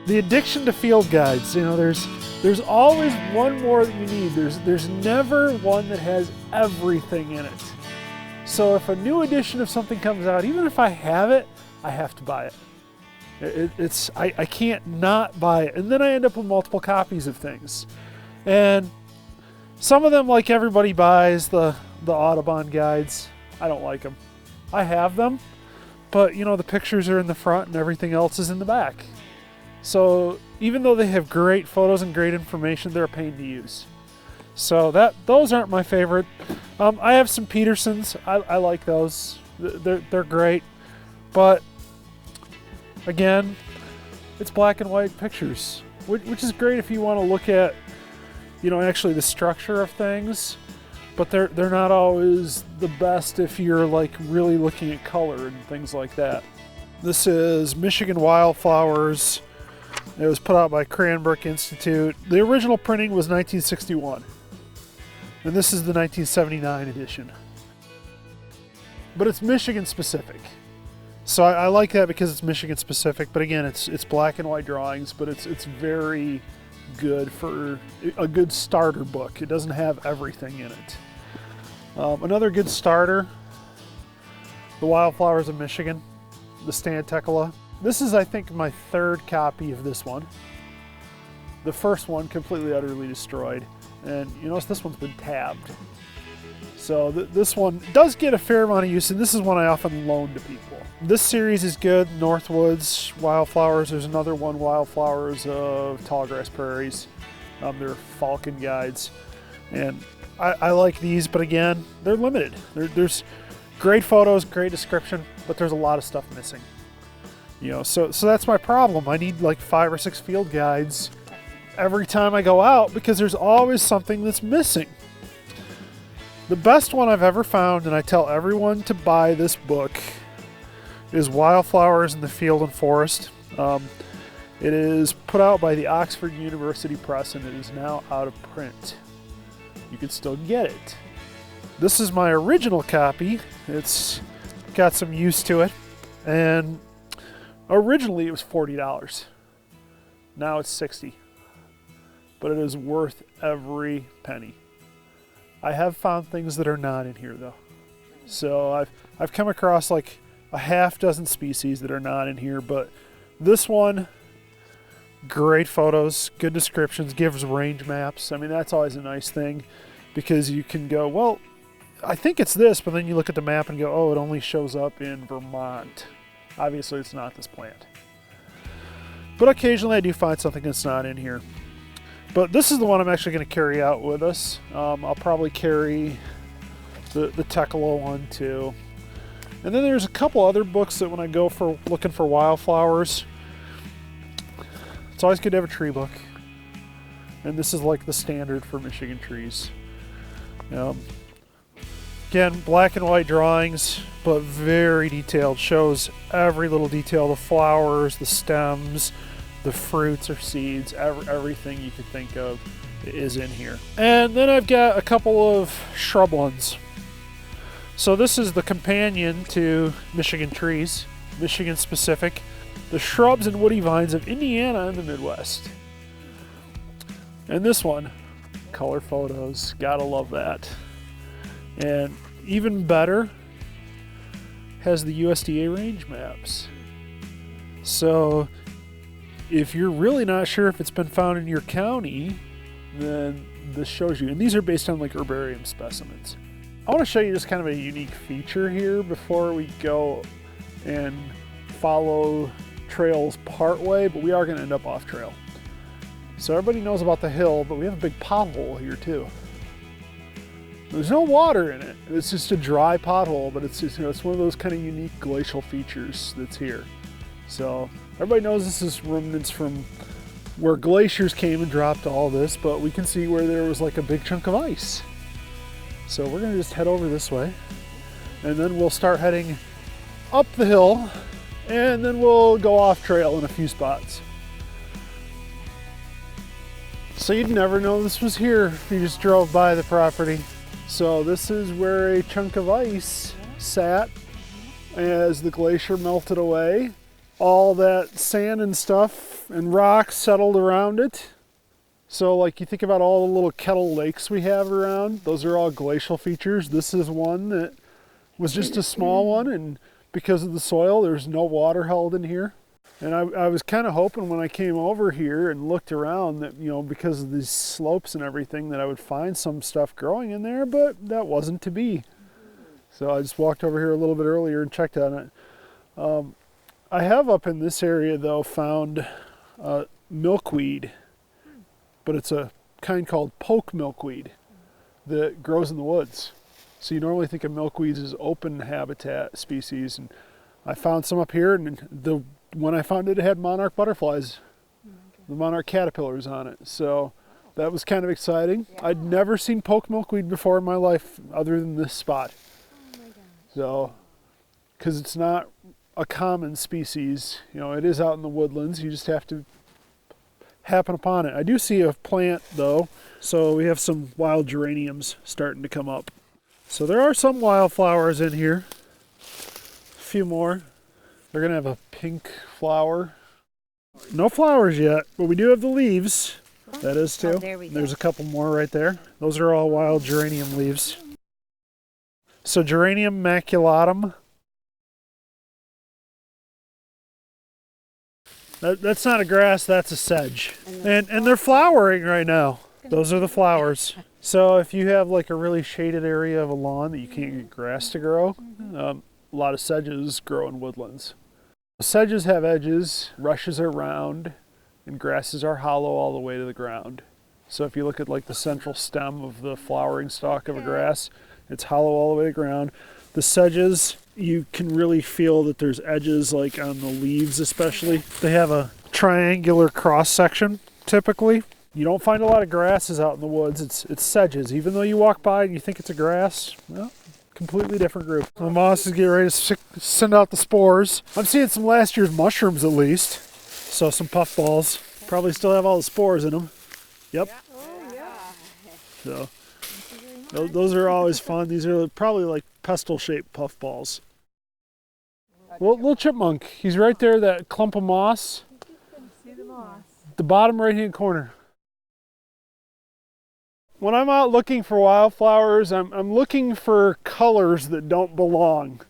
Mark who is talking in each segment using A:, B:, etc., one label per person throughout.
A: The addiction to field guides, you know, there's always one more that you need. There's never one that has everything in it. So if a new edition of something comes out, even if I have it, I have to buy it. I can't not buy it. And then I end up with multiple copies of things. And some of them, like everybody buys, the Audubon guides, I don't like them. I have them, but you know, the pictures are in the front and everything else is in the back. So even though they have great photos and great information, they're a pain to use. So those aren't my favorite. I have some Petersons. I like those. They're great. But again, it's black and white pictures, which is great if you want to look at, you know, actually the structure of things. But they're not always the best if you're like really looking at color and things like that. This is Michigan Wildflowers. It was put out by Cranbrook Institute. The original printing was 1961. And this is the 1979 edition. But it's Michigan specific. So I like that because it's Michigan specific. But again, it's black and white drawings, but it's very good for a good starter book. It doesn't have everything in it. Another good starter, the Wildflowers of Michigan, the Stantekala. This is, I think, my third copy of this one. The first one completely, utterly destroyed. And you notice this one's been tabbed. So this one does get a fair amount of use, and this is one I often loan to people. This series is good. Northwoods, Wildflowers. There's another one, Wildflowers of Tallgrass Prairies. They're Falcon guides. And I like these, but again, they're limited. There's great photos, great description, but there's a lot of stuff missing. You know, so that's my problem. I need like 5 or 6 field guides every time I go out because there's always something that's missing. The best one I've ever found, and I tell everyone to buy this book, is Wildflowers in the Field and Forest. It is put out by the Oxford University Press, and it is now out of print. You can still get it. This is my original copy. It's got some use to it, and originally it was $40. Now it's $60. But it is worth every penny. I have found things that are not in here though. So I've come across like a half dozen species that are not in here, but this one, great photos, good descriptions, gives range maps. I mean, that's always a nice thing because you can go, well, I think it's this, but then you look at the map and go, oh, it only shows up in Vermont. Obviously it's not this plant. But occasionally I do find something that's not in here. But this is the one I'm actually going to carry out with us. I'll probably carry the Tekala one too. And then there's a couple other books that when I go for looking for wildflowers, it's always good to have a tree book. And this is like the standard for Michigan trees. Again, black and white drawings, but very detailed. Shows every little detail, the flowers, the stems, the fruits or seeds, everything you could think of is in here. And then I've got a couple of shrub ones. So this is the companion to Michigan trees, Michigan specific, the shrubs and woody vines of Indiana and the Midwest. And this one, color photos, gotta love that. And even better, has the USDA range maps. So if you're really not sure if it's been found in your county, then this shows you. And these are based on like herbarium specimens. I want to show you just kind of a unique feature here before we go and follow trails part way, but we are going to end up off trail. So everybody knows about the hill, but we have a big pothole here too. There's no water in it. It's just a dry pothole, but it's just, it's one of those kind of unique glacial features that's here. So everybody knows this is remnants from where glaciers came and dropped all this, but we can see where there was like a big chunk of ice. So we're gonna just head over this way, and then we'll start heading up the hill, and then we'll go off trail in a few spots. So you'd never know this was here if you just drove by the property. So this is where a chunk of ice sat as the glacier melted away all that sand and stuff and rocks settled around it. So like you think about all the little kettle lakes we have around, those are all glacial features. This is one that was just a small one, and because of the soil, there's no water held in here. And I was kind of hoping when I came over here and looked around that, you know, because of these slopes and everything, that I would find some stuff growing in there, but that wasn't to be. So I just walked over here a little bit earlier and checked on it. I have up in this area though found milkweed, but it's a kind called poke milkweed that grows in the woods. So you normally think of milkweeds as open habitat species, and I found some up here, and when I found it, it had monarch butterflies, the monarch caterpillars on it. So that was kind of exciting. Yeah. I'd never seen poke milkweed before in my life other than this spot. Oh my gosh. So, because it's not a common species, you know, it is out in the woodlands. You just have to happen upon it. I do see a plant though, so we have some wild geraniums starting to come up. So there are some wildflowers in here, a few more. They're gonna have a pink flower. No flowers yet, but we do have the leaves. That is too.
B: Oh, there we go.
A: There's a couple more right there. Those are all wild geranium leaves. So Geranium maculatum. That's not a grass, that's a sedge. And they're flowering right now. Those are the flowers. So if you have like a really shaded area of a lawn that you can't get grass to grow, a lot of sedges grow in woodlands. Sedges have edges, rushes are round, and grasses are hollow all the way to the ground. So if you look at like the central stem of the flowering stalk of a grass, it's hollow all the way to the ground. The sedges, you can really feel that there's edges like on the leaves especially. They have a triangular cross section typically. You don't find a lot of grasses out in the woods. It's sedges. Even though you walk by and you think it's a grass, well, completely different group. The moss is getting ready to send out the spores. I'm seeing some last year's mushrooms at least. So some puffballs. Probably still have all the spores in them. Yep.
B: Oh, yeah.
A: So those are always fun. These are probably like pestle-shaped puffballs. Well, little chipmunk. He's right there, that clump of moss.
B: See the moss.
A: The bottom right-hand corner. When I'm out looking for wildflowers, I'm looking for colors that don't belong.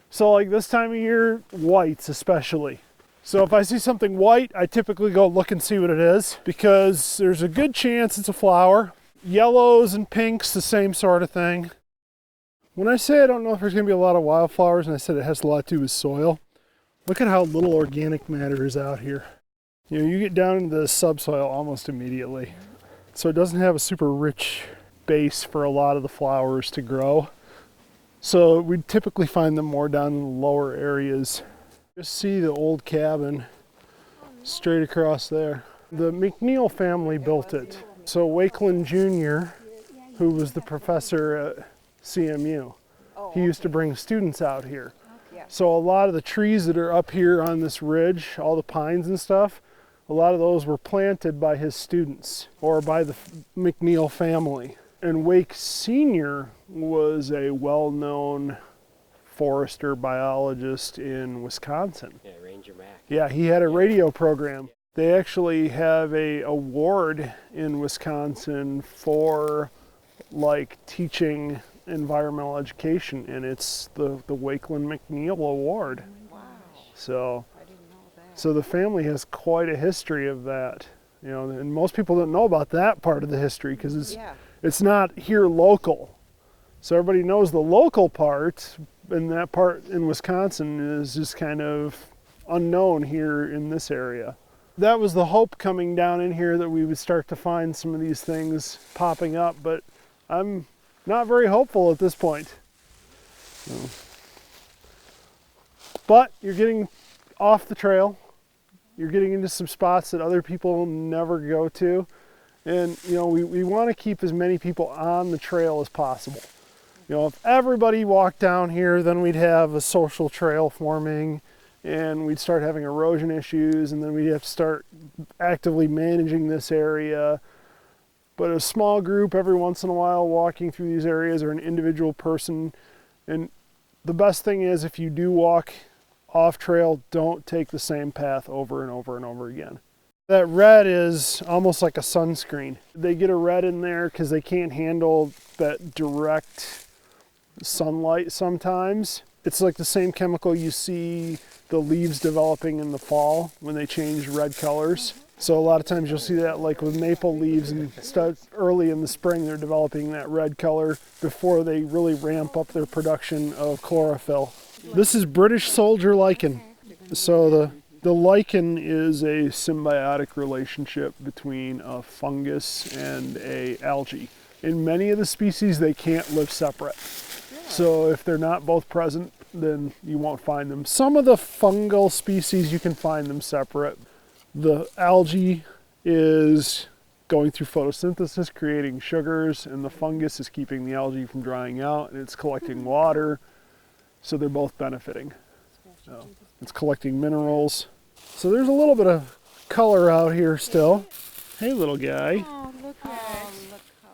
A: So like this time of year, whites especially. So if I see something white, I typically go look and see what it is because there's a good chance it's a flower. Yellows and pinks, the same sort of thing. When I say I don't know if there's gonna be a lot of wildflowers, and I said it has a lot to do with soil, look at how little organic matter is out here. You know, you get down into the subsoil almost immediately. So it doesn't have a super rich base for a lot of the flowers to grow. So we typically find them more down in the lower areas. Just see the old cabin straight across there. The McNeil family built it. So Wakeland Jr., who was the professor at CMU, he used to bring students out here. So a lot of the trees that are up here on this ridge, all the pines and stuff, a lot of those were planted by his students or by the McNeil family. And Wake Sr. was a well-known forester biologist in Wisconsin.
C: Yeah, Ranger Mac.
A: Yeah, he had a radio program. They actually have a award in Wisconsin for like teaching environmental education, and it's the Wakeland McNeil Award.
B: Wow.
A: So
B: I didn't know that.
A: So the family has quite a history of that, you know, and most people don't know about that part of the history because it's not here local. So everybody knows the local part, and that part in Wisconsin is just kind of unknown here in this area. That was the hope coming down in here, that we would start to find some of these things popping up, but I'm not very hopeful at this point. So. But you're getting off the trail. You're getting into some spots that other people never go to. And you know, we want to keep as many people on the trail as possible. You know, if everybody walked down here, then we'd have a social trail forming and we'd start having erosion issues, and then we'd have to start actively managing this area. But a small group every once in a while walking through these areas, or an individual person. And the best thing is, if you do walk off trail, don't take the same path over and over and over again. That red is almost like a sunscreen. They get a red in there because they can't handle that direct sunlight sometimes. It's like the same chemical you see the leaves developing in the fall when they change red colors. So a lot of times you'll see that like with maple leaves, and start early in the spring they're developing that red color before they really ramp up their production of chlorophyll. This is British soldier lichen. So the lichen is a symbiotic relationship between a fungus and a algae. In many of the species they can't live separate. So if they're not both present, then you won't find them. Some of the fungal species you can find them separate. The algae is going through photosynthesis, creating sugars, and the fungus is keeping the algae from drying out, and it's collecting water, so they're both benefiting. So it's collecting minerals. So there's a little bit of color out here still. Hey, little guy.
B: Oh, look at it.
C: Look how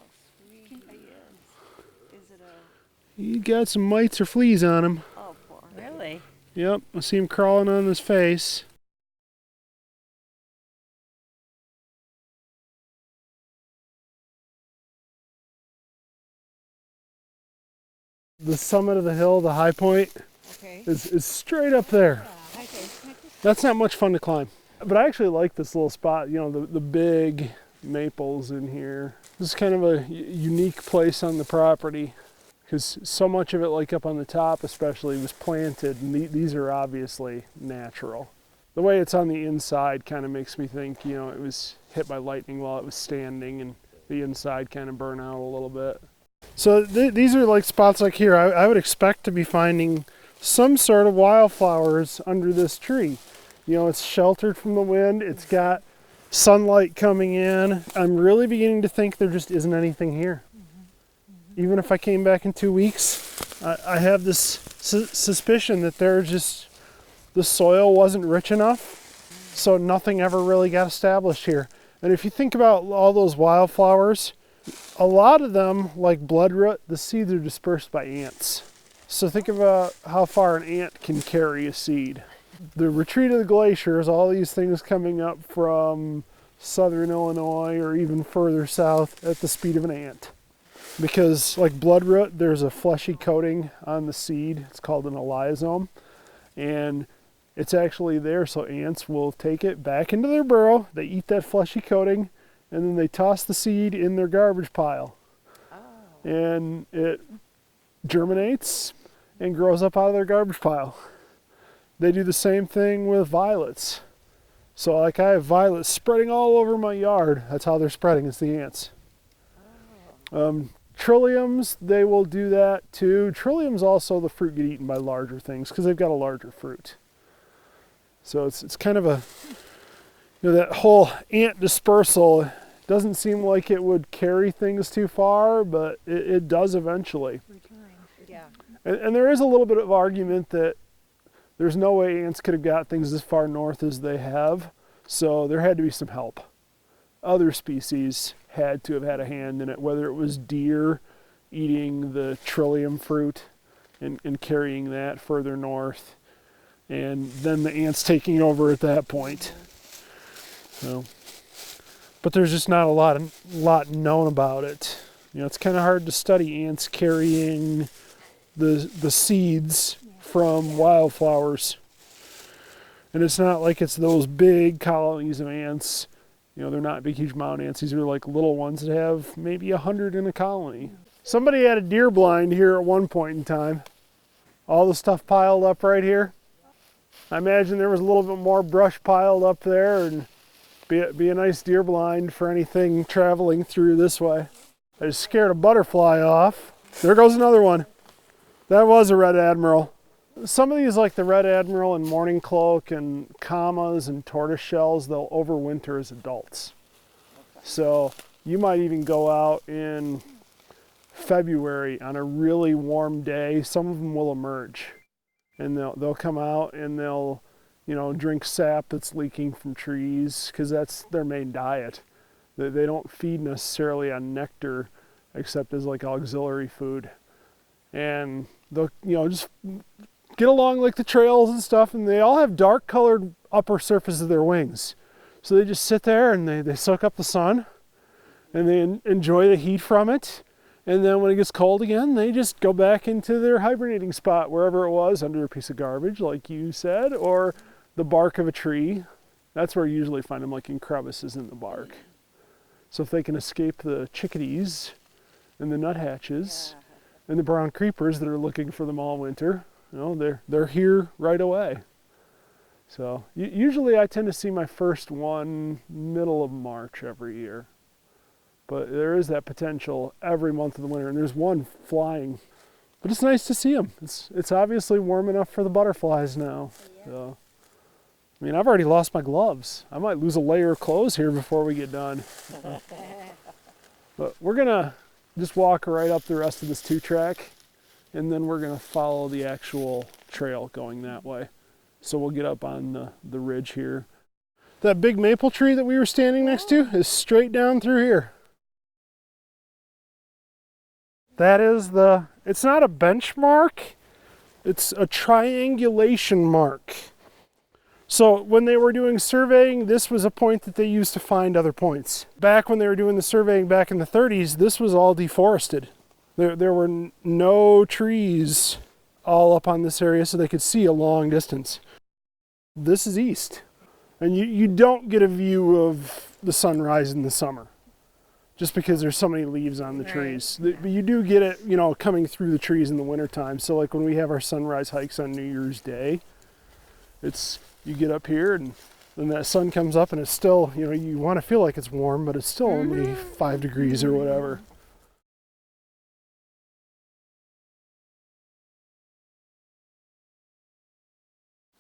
C: sweet he is. Is it a...
A: He got some mites or fleas on him.
C: Oh, poor. Really?
A: Yep, I see him crawling on his face. The summit of the hill, the high point,
C: Okay.
A: is straight up there. That's not much fun to climb. But I actually like this little spot, you know, the big maples in here. This is kind of a unique place on the property because so much of it, like up on the top especially, was planted, and these are obviously natural. The way it's on the inside kind of makes me think, you know, it was hit by lightning while it was standing and the inside kind of burned out a little bit. So these are like spots like here. I would expect to be finding some sort of wildflowers under this tree. You know, it's sheltered from the wind. It's got sunlight coming in. I'm really beginning to think there just isn't anything here. Even if I came back in 2 weeks, I have this suspicion that the soil wasn't rich enough, so nothing ever really got established here. And if you think about all those wildflowers, a lot of them, like bloodroot, the seeds are dispersed by ants. So think about how far an ant can carry a seed. The retreat of the glaciers, all these things coming up from southern Illinois or even further south at the speed of an ant. Because like bloodroot, there's a fleshy coating on the seed. It's called an elaiosome. And it's actually there so ants will take it back into their burrow. They eat that fleshy coating, and then they toss the seed in their garbage pile. Oh. And it germinates and grows up out of their garbage pile. They do the same thing with violets. So like I have violets spreading all over my yard. That's how they're spreading, it's the ants. Oh. Trilliums, they will do that too. Trilliums also, the fruit get eaten by larger things because they've got a larger fruit. So it's kind of a, you know, that whole ant dispersal doesn't seem like it would carry things too far, but it does eventually.
C: Yeah.
A: And there is a little bit of argument that there's no way ants could have got things as far north as they have, so there had to be some help. Other species had to have had a hand in it, whether it was deer eating the trillium fruit and carrying that further north, and then the ants taking over at that point. So, but there's just not a lot known about it. You know, it's kind of hard to study ants carrying the seeds from wildflowers. And it's not like it's those big colonies of ants. You know, they're not big, huge mound ants. These are like little ones that have maybe 100 in a colony. Somebody had a deer blind here at one point in time. All the stuff piled up right here. I imagine there was a little bit more brush piled up there, and be a nice deer blind for anything traveling through this way. I just scared a butterfly off. There goes another one. That was a red admiral. Some of these, like the red admiral and morning cloak and commas and tortoise shells, they'll overwinter as adults. So you might even go out in February on a really warm day. Some of them will emerge, and they'll come out and they'll, you know, drink sap that's leaking from trees because that's their main diet. They don't feed necessarily on nectar except as like auxiliary food, and they'll, you know, just get along like the trails and stuff, and they all have dark colored upper surface of their wings. So they just sit there and they soak up the sun and they enjoy the heat from it. And then when it gets cold again, they just go back into their hibernating spot, wherever it was, under a piece of garbage, like you said, or the bark of a tree. That's where you usually find them, like in crevices in the bark. So if they can escape the chickadees and the nuthatches and the brown creepers that are looking for them all winter, you know, they're here right away. So usually I tend to see my first one middle of March every year. But there is that potential every month of the winter, and there's one flying. But it's nice to see them. It's obviously warm enough for the butterflies now. Yeah. So, I mean, I've already lost my gloves. I might lose a layer of clothes here before we get done. But we're gonna just walk right up the rest of this 2-track, and then we're gonna follow the actual trail going that way. So we'll get up on the ridge here. That big maple tree that we were standing next to is straight down through here. That is it's not a benchmark, it's a triangulation mark. So when they were doing surveying, this was a point that they used to find other points. Back when they were doing the surveying back in the 30s, this was all deforested. There were no trees all up on this area so they could see a long distance. This is east. And you don't get a view of the sunrise in the summer, just because there's so many leaves on the trees. But you do get it, you know, coming through the trees in the wintertime. So like when we have our sunrise hikes on New Year's Day, you get up here and then that sun comes up and it's still, you know, you want to feel like it's warm, but it's still only 5 degrees or whatever.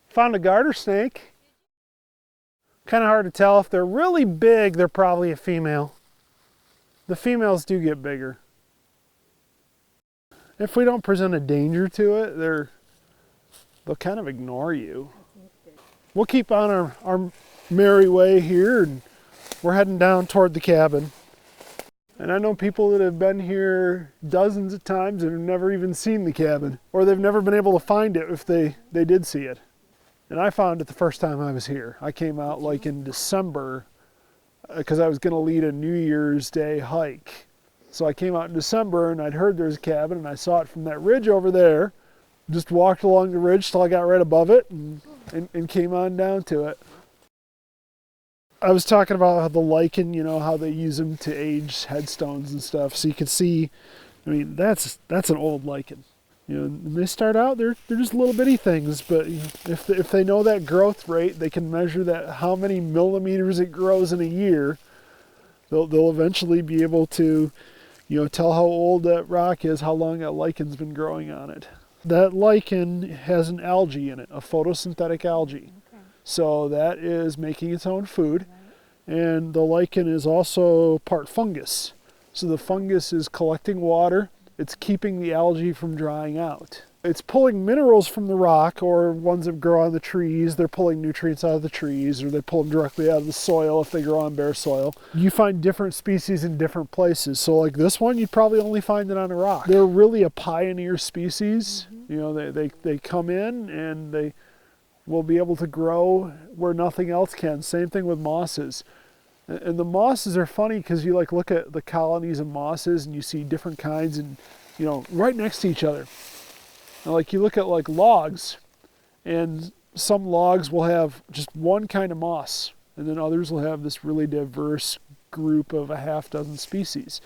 A: Found a garter snake. Kind of hard to tell. If they're really big, they're probably a female. The females do get bigger. If we don't present a danger to it, they'll kind of ignore you. We'll keep on our merry way here, and we're heading down toward the cabin. And I know people that have been here dozens of times and have never even seen the cabin, or they've never been able to find it if they did see it. And I found it the first time I was here. I came out like in December because I was going to lead a New Year's Day hike. So I came out in December and I'd heard there's a cabin and I saw it from that ridge over there. Just walked along the ridge till I got right above it and came on down to it. I was talking about how the lichen, you know, how they use them to age headstones and stuff. So you can see, I mean, that's an old lichen. You know, when they start out, they're just little bitty things, but you know, if they know that growth rate, they can measure that how many millimeters it grows in a year. They'll eventually be able to, you know, tell how old that rock is, how long that lichen's been growing on it. That lichen has an algae in it, a photosynthetic algae. Okay. So that is making its own food, and the lichen is also part fungus. So the fungus is collecting water. It's keeping the algae from drying out. It's pulling minerals from the rock, or ones that grow on the trees. They're pulling nutrients out of the trees, or they pull them directly out of the soil if they grow on bare soil. You find different species in different places. So like this one, you'd probably only find it on a rock. They're really a pioneer species. You know, they come in and they will be able to grow where nothing else can. Same thing with mosses. And the mosses are funny because you like look at the colonies of mosses and you see different kinds and, you know, right next to each other. And like you look at like logs, and some logs will have just one kind of moss, and then others will have this really diverse group of a half dozen species.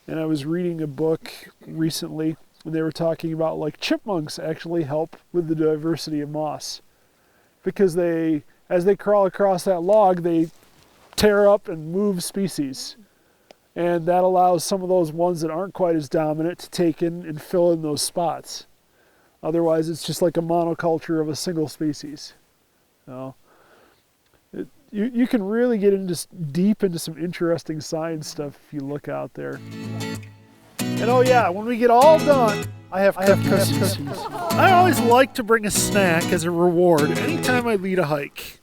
A: And I was reading a book recently and they were talking about like chipmunks actually help with the diversity of moss, because as they crawl across that log, they tear up and move species, and that allows some of those ones that aren't quite as dominant to take in and fill in those spots. Otherwise it's just like a monoculture of a single species. So you can really get into deep into some interesting science stuff if you look out there. And oh yeah, when we get all done, I have cookies. I always like to bring a snack as a reward anytime I lead a hike.